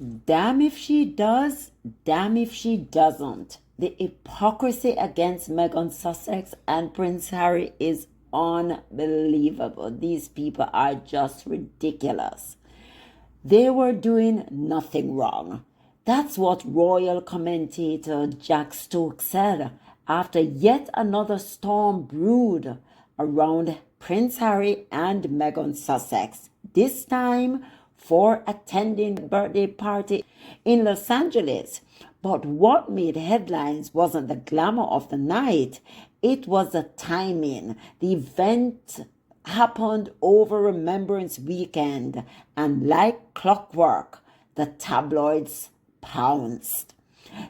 Damn if she does, damn if she doesn't. The hypocrisy against Meghan Sussex and Prince Harry is unbelievable. These people are just ridiculous. They were doing nothing wrong. That's what royal commentator Jack Stooks said after yet another storm brewed around Prince Harry and Meghan Sussex, this time for attending a birthday party in Los Angeles. But what made headlines wasn't the glamour of the night, it was the timing. The event happened over Remembrance weekend, and like clockwork, the tabloids pounced.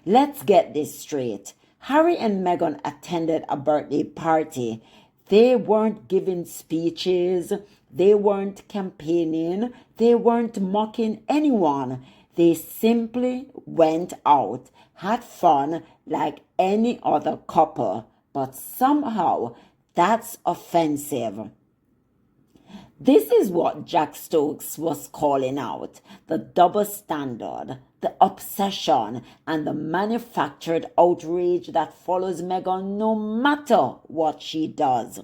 Let's get this straight. Harry and Meghan attended a birthday party. They weren't giving speeches, they weren't campaigning, they weren't mocking anyone. They simply went out, had fun like any other couple, but somehow that's offensive. This is what Jack Stokes was calling out: the double standard, the obsession, and the manufactured outrage that follows Meghan no matter what she does.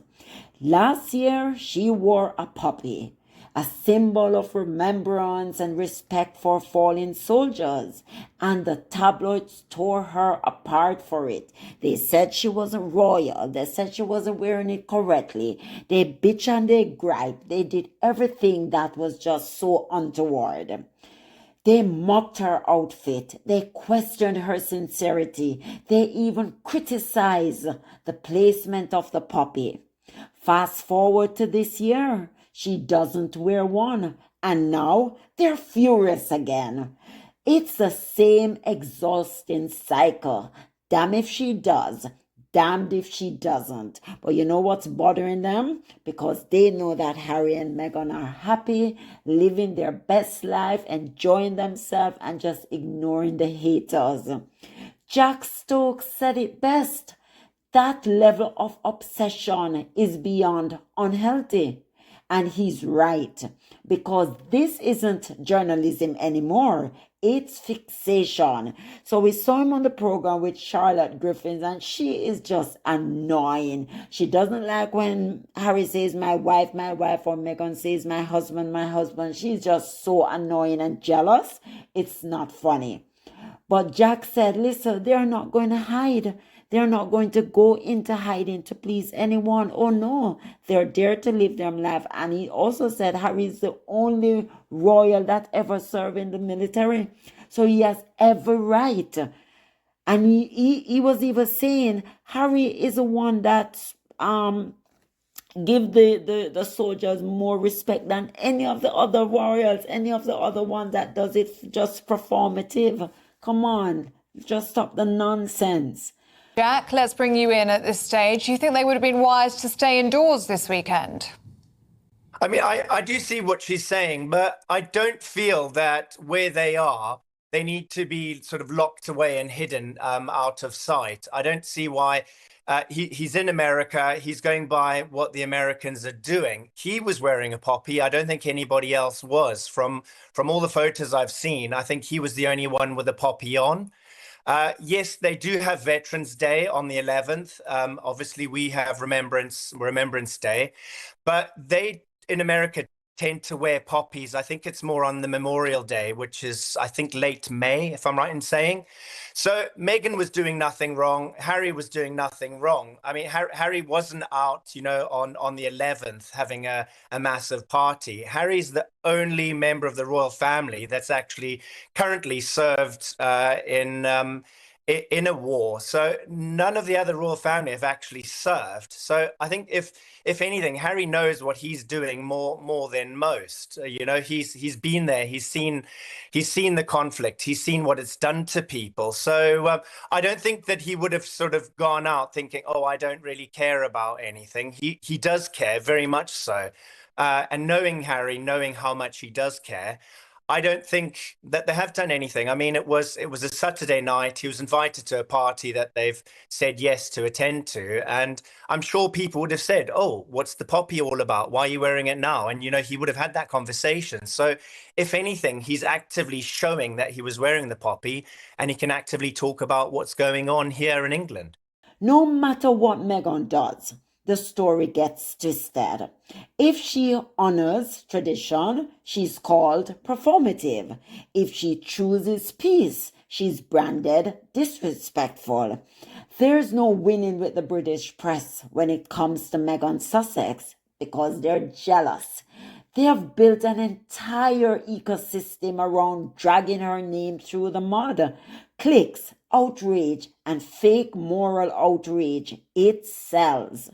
Last year, she wore a puppy, a symbol of remembrance and respect for fallen soldiers, and the tabloids tore her apart for it. They said she wasn't royal, they said she wasn't wearing it correctly, they bitch and they gripe, they did everything that was just so untoward. They mocked her outfit, they questioned her sincerity, they even criticized the placement of the puppy. Fast forward to this year, she doesn't wear one, and now they're furious again. It's the same exhausting cycle. Damn if she does, damned if she doesn't. But you know what's bothering them? Because they know that Harry and Meghan are happy, living their best life, enjoying themselves, and just ignoring the haters. Jack Stokes said it best. That level of obsession is beyond unhealthy. And he's right, because this isn't journalism anymore. It's fixation. So we saw him on the program with Charlotte Griffiths, and she is just annoying. She doesn't like when Harry says my wife, or Meghan says my husband, my husband. She's just so annoying and jealous. It's not funny. But Jack said, listen, they're not going to hide. They're not going to go into hiding to please anyone. Oh no, they're there to live their life. And he also said Harry's the only royal that ever served in the military. So he has every right. And he was even saying Harry is the one that give the soldiers more respect than any of the other royals, any of the other ones that does it just performative. Come on, just stop the nonsense. Jack, let's bring you in at this stage. Do you think they would have been wise to stay indoors this weekend? I mean, I do see what she's saying, but I don't feel that where they are, they need to be sort of locked away and hidden out of sight. I don't see why. He's in America. He's going by what the Americans are doing. He was wearing a poppy. I don't think anybody else was. From all the photos I've seen, I think he was the only one with a poppy on. Yes, they do have Veterans Day on the 11th. Obviously, we have Remembrance Day, but they in America tend to wear poppies. I think it's more on the Memorial Day, which is, I think, late May, if I'm right in saying. So Meghan was doing nothing wrong. Harry was doing nothing wrong. I mean, Harry wasn't out, on the 11th having a massive party. Harry's the only member of the royal family that's actually currently served in a war. So none of the other royal family have actually served. So I think if anything, Harry knows what he's doing more than most. He's been there. He's seen the conflict. He's seen what it's done to people. So I don't think that he would have sort of gone out thinking, oh, I don't really care about anything. He does care very much so. And knowing Harry, knowing how much he does care, I don't think that they have done anything. I mean, it was a Saturday night. He was invited to a party that they've said yes to attend to, and I'm sure people would have said, "Oh, what's the poppy all about? Why are you wearing it now?" And he would have had that conversation. So, if anything, he's actively showing that he was wearing the poppy, and he can actively talk about what's going on here in England. No matter what Meghan does, the story gets twisted. If she honors tradition, she's called performative. If she chooses peace, she's branded disrespectful. There's no winning with the British press when it comes to Meghan Sussex because they're jealous. They have built an entire ecosystem around dragging her name through the mud. Clicks, outrage, and fake moral outrage. It sells.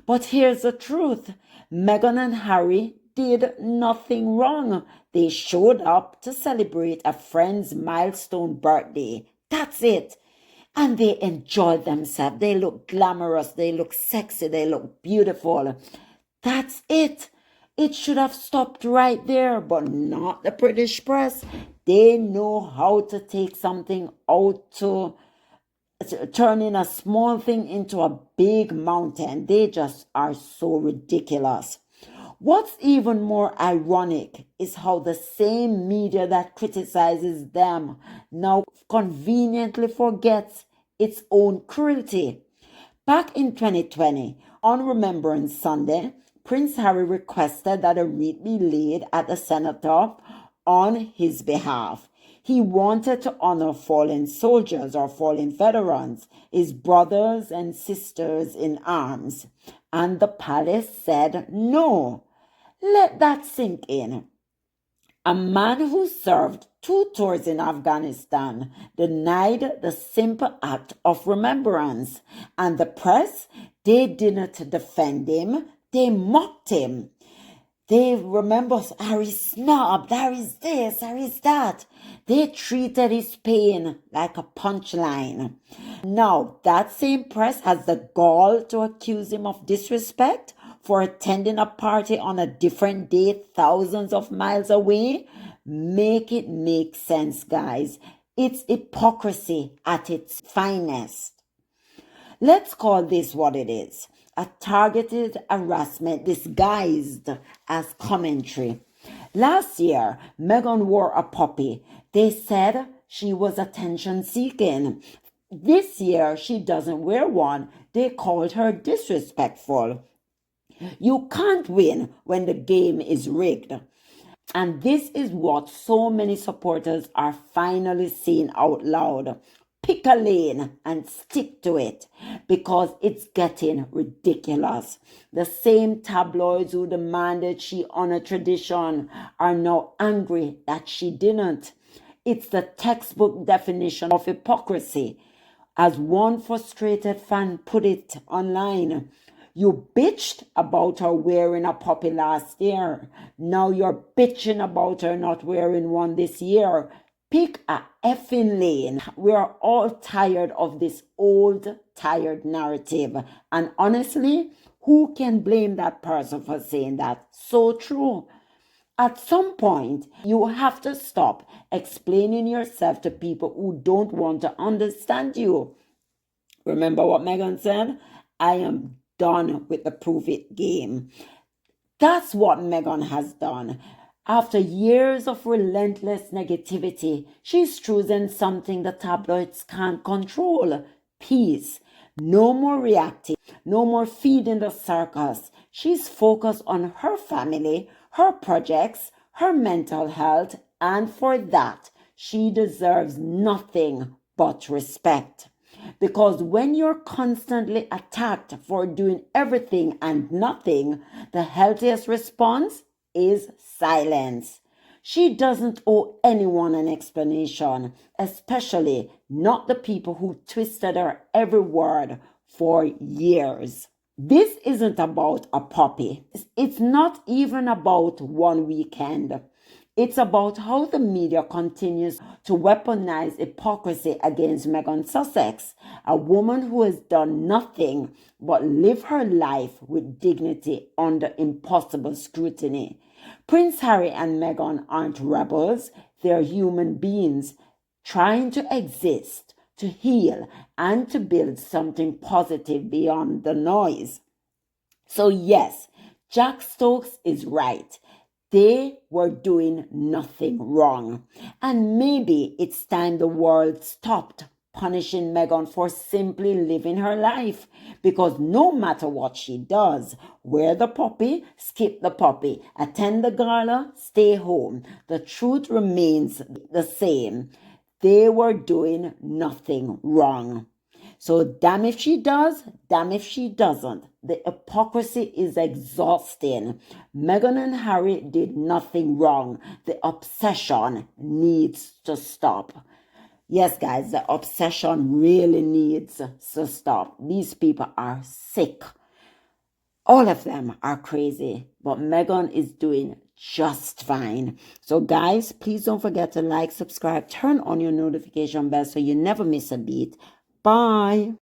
But here's the truth. Meghan and Harry did nothing wrong. They showed up to celebrate a friend's milestone birthday. That's it. And they enjoyed themselves. They look glamorous. They look sexy. They look beautiful. That's it. It should have stopped right there, but not the British press. They know how to take something out to turning a small thing into a big mountain. They just are so ridiculous. What's even more ironic is how the same media that criticizes them now conveniently forgets its own cruelty. Back in 2020, on Remembrance Sunday, Prince Harry requested that a wreath be laid at the cenotaph on his behalf. He wanted to honor fallen soldiers or fallen veterans, his brothers and sisters in arms. And the palace said no. Let that sink in. A man who served 2 tours in Afghanistan denied the simple act of remembrance. And the press, they didn't defend him, they mocked him. They remember Harry's snub, Harry's this, Harry's that. They treated his pain like a punchline. Now, that same press has the gall to accuse him of disrespect for attending a party on a different day thousands of miles away. Make it make sense, guys. It's hypocrisy at its finest. Let's call this what it is. A targeted harassment disguised as commentary. Last year, Meghan wore a poppy. They said she was attention seeking. This year, she doesn't wear one. They called her disrespectful. You can't win when the game is rigged. And this is what so many supporters are finally saying out loud. Pick a lane and stick to it because it's getting ridiculous. The same tabloids who demanded she honor tradition are now angry that she didn't. It's the textbook definition of hypocrisy. As one frustrated fan put it online, you bitched about her wearing a poppy last year. Now you're bitching about her not wearing one this year. Pick a effing lane. We are all tired of this old, tired narrative. And honestly, who can blame that person for saying that? So true. At some point, you have to stop explaining yourself to people who don't want to understand you. Remember what Meghan said? I am done with the prove it game. That's what Meghan has done. After years of relentless negativity, she's chosen something the tabloids can't control. Peace. No more reacting. No more feeding the circus. She's focused on her family, her projects, her mental health, and for that, she deserves nothing but respect. Because when you're constantly attacked for doing everything and nothing, the healthiest response is silence. She doesn't owe anyone an explanation, especially not the people who twisted her every word for years. This isn't about a poppy. It's not even about one weekend. It's about how the media continues to weaponize hypocrisy against Meghan Sussex, a woman who has done nothing but live her life with dignity under impossible scrutiny. Prince Harry and Meghan aren't rebels, they're human beings trying to exist, to heal, and to build something positive beyond the noise. So, yes, Jack Stooks is right. They were doing nothing wrong. And maybe it's time the world stopped punishing Meghan for simply living her life. Because no matter what she does, wear the puppy, skip the puppy, attend the gala, stay home, the truth remains the same. They were doing nothing wrong. So damn if she does, damn if she doesn't. The hypocrisy is exhausting. Meghan and Harry did nothing wrong. The obsession needs to stop. Yes, guys, the obsession really needs to stop. These people are sick. All of them are crazy, but Meghan is doing just fine. So guys, please don't forget to like, subscribe, turn on your notification bell so you never miss a beat. Bye.